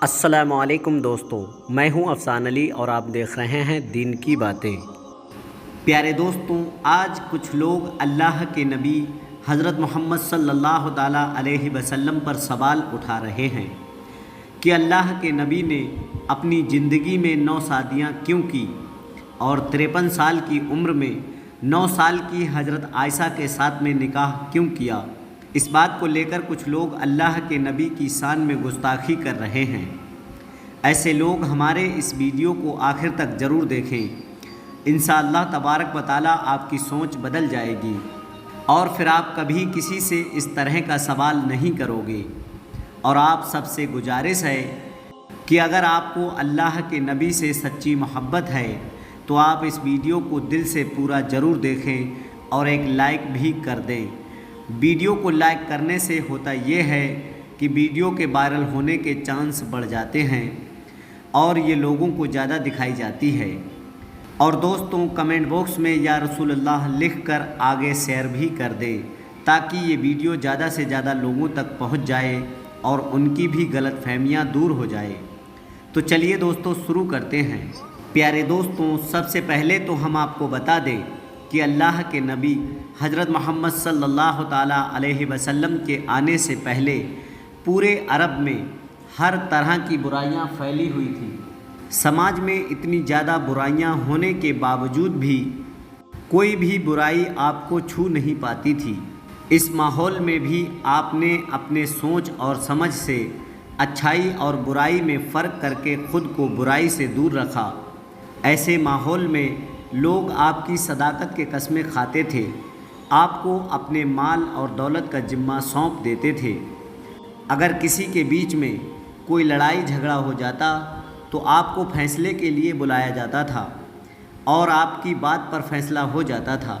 السلام علیکم دوستوں، میں ہوں افسان علی اور آپ دیکھ رہے ہیں دین کی باتیں۔ پیارے دوستوں، آج کچھ لوگ اللہ کے نبی حضرت محمد صلی اللہ تعالیٰ علیہ وسلم پر سوال اٹھا رہے ہیں کہ اللہ کے نبی نے اپنی زندگی میں 9 شادیاں کیوں کی اور 53 سال کی عمر میں 9 سال کی حضرت عائشہ کے ساتھ میں نکاح کیوں کیا۔ اس بات کو لے کر کچھ لوگ اللہ کے نبی کی شان میں گستاخی کر رہے ہیں۔ ایسے لوگ ہمارے اس ویڈیو کو آخر تک ضرور دیکھیں، انشاءاللہ تبارک و تعالیٰ آپ کی سوچ بدل جائے گی اور پھر آپ کبھی کسی سے اس طرح کا سوال نہیں کرو گے۔ اور آپ سب سے گزارش ہے کہ اگر آپ کو اللہ کے نبی سے سچی محبت ہے تو آپ اس ویڈیو کو دل سے پورا ضرور دیکھیں اور ایک لائک بھی کر دیں۔ ویڈیو کو لائک کرنے سے ہوتا یہ ہے کہ ویڈیو کے وائرل ہونے کے چانس بڑھ جاتے ہیں اور یہ لوگوں کو زیادہ دکھائی جاتی ہے۔ اور دوستوں، کمنٹ باکس میں یا رسول اللہ لکھ کر آگے شیئر بھی کر دیں تاکہ یہ ویڈیو زیادہ سے زیادہ لوگوں تک پہنچ جائے اور ان کی بھی غلط فہمیاں دور ہو جائے۔ تو چلیے دوستوں شروع کرتے ہیں۔ پیارے دوستوں، سب سے پہلے تو ہم آپ کو بتا دیں کہ اللہ کے نبی حضرت محمد صلی اللہ تعالیٰ علیہ وسلم کے آنے سے پہلے پورے عرب میں ہر طرح کی برائیاں پھیلی ہوئی تھیں۔ سماج میں اتنی زیادہ برائیاں ہونے کے باوجود بھی کوئی بھی برائی آپ کو چھو نہیں پاتی تھی۔ اس ماحول میں بھی آپ نے اپنے سوچ اور سمجھ سے اچھائی اور برائی میں فرق کر کے خود کو برائی سے دور رکھا۔ ایسے ماحول میں لوگ آپ کی صداقت کے قسمیں کھاتے تھے، آپ کو اپنے مال اور دولت کا ذمہ سونپ دیتے تھے۔ اگر کسی کے بیچ میں کوئی لڑائی جھگڑا ہو جاتا تو آپ کو فیصلے کے لیے بلایا جاتا تھا اور آپ کی بات پر فیصلہ ہو جاتا تھا۔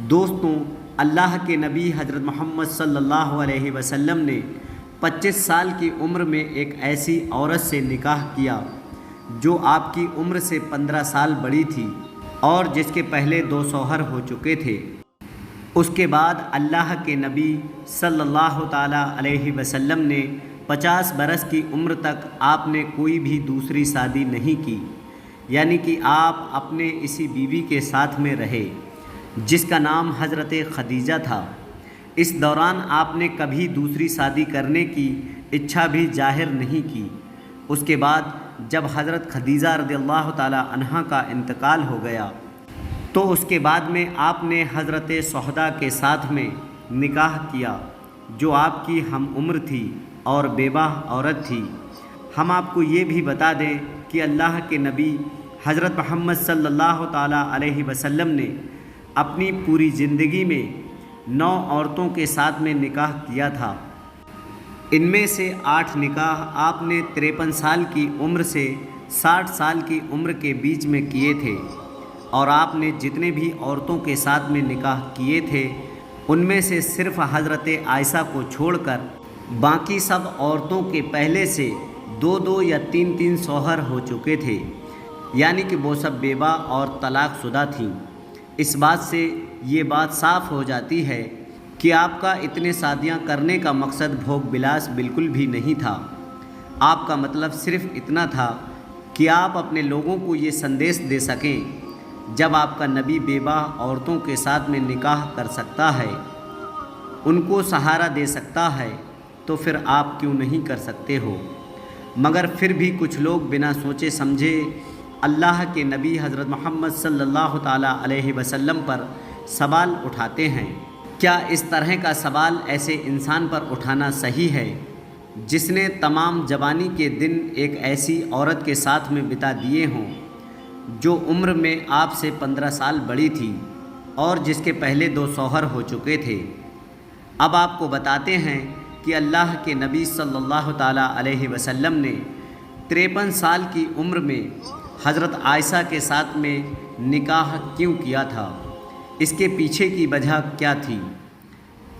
دوستوں، اللہ کے نبی حضرت محمد صلی اللہ علیہ وسلم نے 25 سال کی عمر میں ایک ایسی عورت سے نکاح کیا جو آپ کی عمر سے 15 سال بڑی تھی اور جس کے پہلے 2 شوہر ہو چکے تھے۔ اس کے بعد اللہ کے نبی صلی اللہ تعالیٰ علیہ وسلم نے 50 برس کی عمر تک آپ نے کوئی بھی دوسری شادی نہیں کی، یعنی کہ آپ اپنے اسی بیوی کے ساتھ میں رہے جس کا نام حضرت خدیجہ تھا۔ اس دوران آپ نے کبھی دوسری شادی کرنے کی اچھا بھی ظاہر نہیں کی۔ اس کے بعد جب حضرت خدیجہ رضی اللہ تعالیٰ عنہا کا انتقال ہو گیا تو اس کے بعد میں آپ نے حضرت سہدہ کے ساتھ میں نکاح کیا جو آپ کی ہم عمر تھی اور بیوہ عورت تھی۔ ہم آپ کو یہ بھی بتا دیں کہ اللہ کے نبی حضرت محمد صلی اللہ تعالیٰ علیہ وسلم نے اپنی پوری زندگی میں 9 عورتوں کے ساتھ میں نکاح کیا تھا۔ ان میں سے 8 نکاح آپ نے 53 سال کی عمر سے 60 سال کی عمر کے بیچ میں کیے تھے، اور آپ نے جتنے بھی عورتوں کے ساتھ میں نکاح کیے تھے ان میں سے صرف حضرت عائشہ کو چھوڑ کر باقی سب عورتوں کے پہلے سے 2 یا 3 شوہر ہو چکے تھے، یعنی کہ وہ سب بیوہ اور طلاق شدہ تھیں۔ اس بات سے یہ بات صاف ہو جاتی ہے کہ آپ کا اتنے شادیاں کرنے کا مقصد بھوگ بلاس بالکل بھی نہیں تھا۔ آپ کا مطلب صرف اتنا تھا کہ آپ اپنے لوگوں کو یہ سندیش دے سکیں، جب آپ کا نبی بیوہ عورتوں کے ساتھ میں نکاح کر سکتا ہے، ان کو سہارا دے سکتا ہے، تو پھر آپ کیوں نہیں کر سکتے ہو؟ مگر پھر بھی کچھ لوگ بنا سوچے سمجھے اللہ کے نبی حضرت محمد صلی اللہ تعالیٰ علیہ وسلم پر سوال اٹھاتے ہیں۔ کیا اس طرح کا سوال ایسے انسان پر اٹھانا صحیح ہے جس نے تمام جوانی کے دن ایک ایسی عورت کے ساتھ میں بتا دیے ہوں جو عمر میں آپ سے 15 سال بڑی تھی اور جس کے پہلے 2 شوہر ہو چکے تھے؟ اب آپ کو بتاتے ہیں کہ اللہ کے نبی صلی اللہ تعالیٰ علیہ وسلم نے 53 سال کی عمر میں حضرت عائشہ کے ساتھ میں نکاح کیوں کیا تھا، اس کے پیچھے کی وجہ کیا تھی؟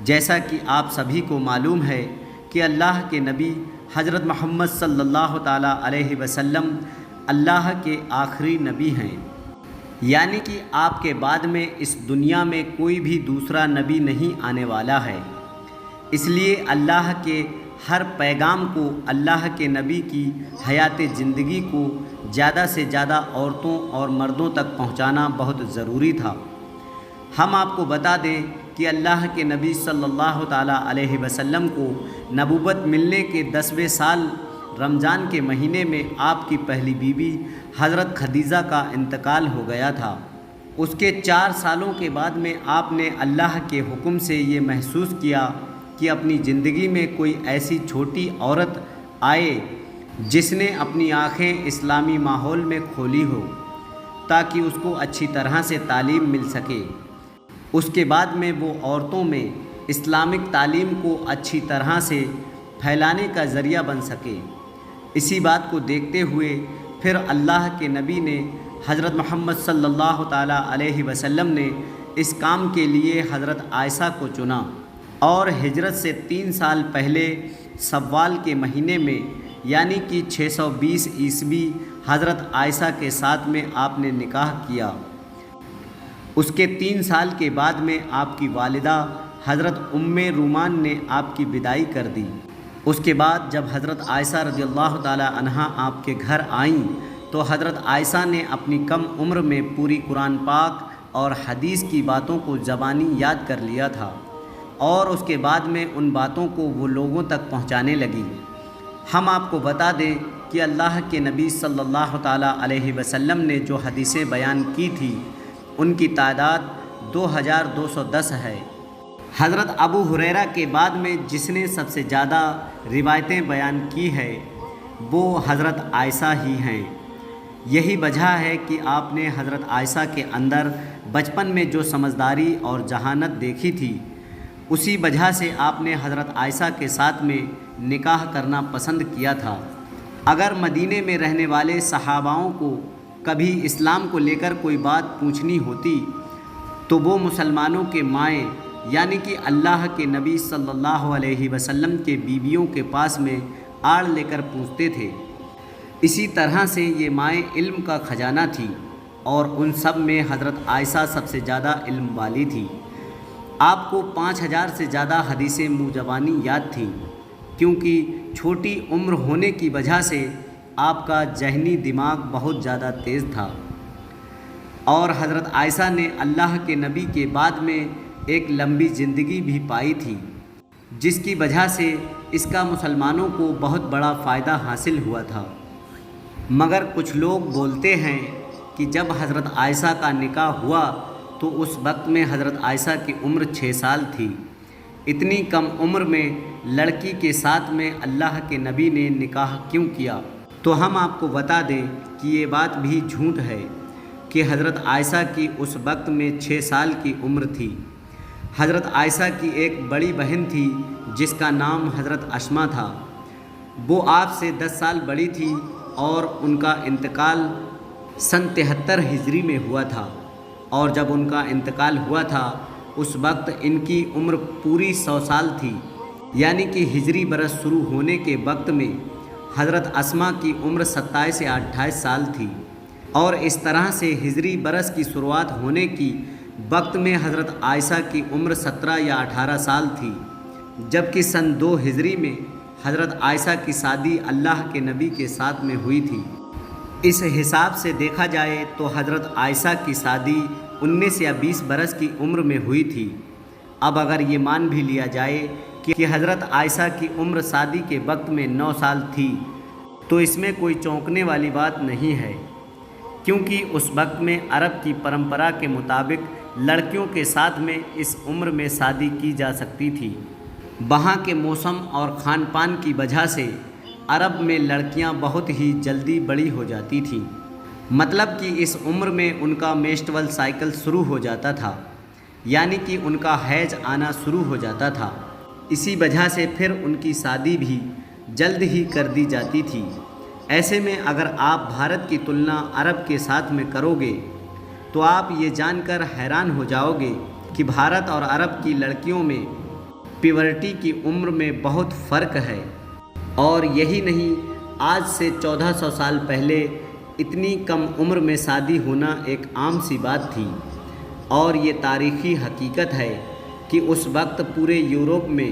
جیسا کہ آپ سبھی کو معلوم ہے کہ اللہ کے نبی حضرت محمد صلی اللہ تعالیٰ علیہ وسلم اللہ کے آخری نبی ہیں، یعنی کہ آپ کے بعد میں اس دنیا میں کوئی بھی دوسرا نبی نہیں آنے والا ہے۔ اس لیے اللہ کے ہر پیغام کو اللہ کے نبی کی حیات زندگی کو زیادہ سے زیادہ عورتوں اور مردوں تک پہنچانا بہت ضروری تھا۔ ہم آپ کو بتا دیں کہ اللہ کے نبی صلی اللہ تعالیٰ علیہ وسلم کو نبوت ملنے کے 10ویں سال رمضان کے مہینے میں آپ کی پہلی بیوی حضرت خدیجہ کا انتقال ہو گیا تھا۔ اس کے 4 سالوں کے بعد میں آپ نے اللہ کے حکم سے یہ محسوس کیا کہ اپنی زندگی میں کوئی ایسی چھوٹی عورت آئے جس نے اپنی آنکھیں اسلامی ماحول میں کھولی ہو تاکہ اس کو اچھی طرح سے تعلیم مل سکے۔ اس کے بعد میں وہ عورتوں میں اسلامک تعلیم کو اچھی طرح سے پھیلانے کا ذریعہ بن سکے۔ اسی بات کو دیکھتے ہوئے پھر اللہ کے نبی نے حضرت محمد صلی اللہ تعالیٰ علیہ وسلم نے اس کام کے لیے حضرت عائشہ کو چنا، اور ہجرت سے 3 سال پہلے شوال کے مہینے میں یعنی کہ 620 عیسوی حضرت عائشہ کے ساتھ میں آپ نے نکاح کیا۔ اس کے 3 سال کے بعد میں آپ کی والدہ حضرت رومان نے آپ کی بدائی کر دی۔ اس کے بعد جب حضرت عائشہ رضی اللہ تعالی عنہا آپ کے گھر آئیں تو حضرت عائشہ نے اپنی کم عمر میں پوری قرآن پاک اور حدیث کی باتوں کو زبانی یاد کر لیا تھا، اور اس کے بعد میں ان باتوں کو وہ لوگوں تک پہنچانے لگی۔ ہم آپ کو بتا دیں کہ اللہ کے نبی صلی اللہ تعالیٰ علیہ وسلم نے جو حدیثیں بیان کی تھی ان کی تعداد 2210 ہے۔ حضرت ابو ہریرہ کے بعد میں جس نے سب سے زیادہ روایتیں بیان کی ہے وہ حضرت عائشہ ہی ہیں۔ یہی وجہ ہے کہ آپ نے حضرت عائشہ کے اندر بچپن میں جو سمجھداری اور ذہانت دیکھی تھی، اسی وجہ سے آپ نے حضرت عائشہ کے ساتھ میں نکاح کرنا پسند کیا تھا۔ اگر مدینے میں رہنے والے صحاباؤں کو کبھی اسلام کو لے کر کوئی بات پوچھنی ہوتی تو وہ مسلمانوں کے مائیں یعنی کہ اللہ کے نبی صلی اللہ علیہ وسلم کے بیویوں کے پاس میں آڑ لے کر پوچھتے تھے۔ اسی طرح سے یہ مائیں علم کا خزانہ تھی، اور ان سب میں حضرت عائشہ سب سے زیادہ علم والی تھی۔ آپ کو 5000 سے زیادہ حدیثیں منہ زبانی یاد تھیں، کیونکہ چھوٹی عمر ہونے کی وجہ سے آپ کا ذہنی دماغ بہت زیادہ تیز تھا۔ اور حضرت عائشہ نے اللہ کے نبی کے بعد میں ایک لمبی زندگی بھی پائی تھی، جس کی وجہ سے اس کا مسلمانوں کو بہت بڑا فائدہ حاصل ہوا تھا۔ مگر کچھ لوگ بولتے ہیں کہ جب حضرت عائشہ کا نکاح ہوا تو اس وقت میں حضرت عائشہ کی عمر 6 سال تھی۔ اتنی کم عمر میں لڑکی کے ساتھ میں اللہ کے نبی نے نکاح کیوں کیا؟ تو ہم آپ کو بتا دیں کہ یہ بات بھی جھوٹ ہے کہ حضرت عائشہ کی اس وقت میں 6 سال کی عمر تھی۔ حضرت عائشہ کی ایک بڑی بہن تھی جس کا نام حضرت اسماء تھا۔ وہ آپ سے 10 سال بڑی تھی، اور ان کا انتقال سن 73 ہجری میں ہوا تھا، اور جب ان کا انتقال ہوا تھا اس وقت ان کی عمر پوری 100 سال تھی، یعنی کہ ہجری برس شروع ہونے کے وقت میں حضرت اسماء کی عمر 27 یا 28 سال تھی، اور اس طرح سے ہجری برس کی شروعات ہونے کی وقت میں حضرت عائشہ کی عمر 17 یا 18 سال تھی، جبکہ سن 2 ہجری میں حضرت عائشہ کی شادی اللہ کے نبی کے ساتھ میں ہوئی تھی۔ اس حساب سے دیکھا جائے تو حضرت عائشہ کی شادی 19 یا 20 برس کی عمر میں ہوئی تھی۔ اب اگر یہ مان بھی لیا جائے کہ حضرت عائشہ کی عمر شادی کے وقت میں 9 سال تھی تو اس میں کوئی چونکنے والی بات نہیں ہے، کیونکہ اس وقت میں عرب کی پرمپرا کے مطابق لڑکیوں کے ساتھ میں اس عمر میں شادی کی جا سکتی تھی۔ وہاں کے موسم اور کھان پان کی وجہ سے عرب میں لڑکیاں بہت ہی جلدی بڑی ہو جاتی تھیں، مطلب کہ اس عمر میں ان کا میسٹول سائیکل شروع ہو جاتا تھا، یعنی کہ ان کا حیض آنا شروع ہو جاتا تھا۔ اسی وجہ سے پھر ان کی شادی بھی جلد ہی کر دی جاتی تھی۔ ایسے میں اگر آپ بھارت کی تلنا عرب کے ساتھ میں کرو گے تو آپ یہ جان کر حیران ہو جاؤ گے کہ بھارت اور عرب کی لڑکیوں میں پیورٹی کی عمر میں بہت فرق ہے۔ اور یہی نہیں، آج سے 1400 سال پہلے اتنی کم عمر میں شادی ہونا ایک عام سی بات تھی، اور یہ تاریخی حقیقت ہے کہ اس وقت پورے یورپ میں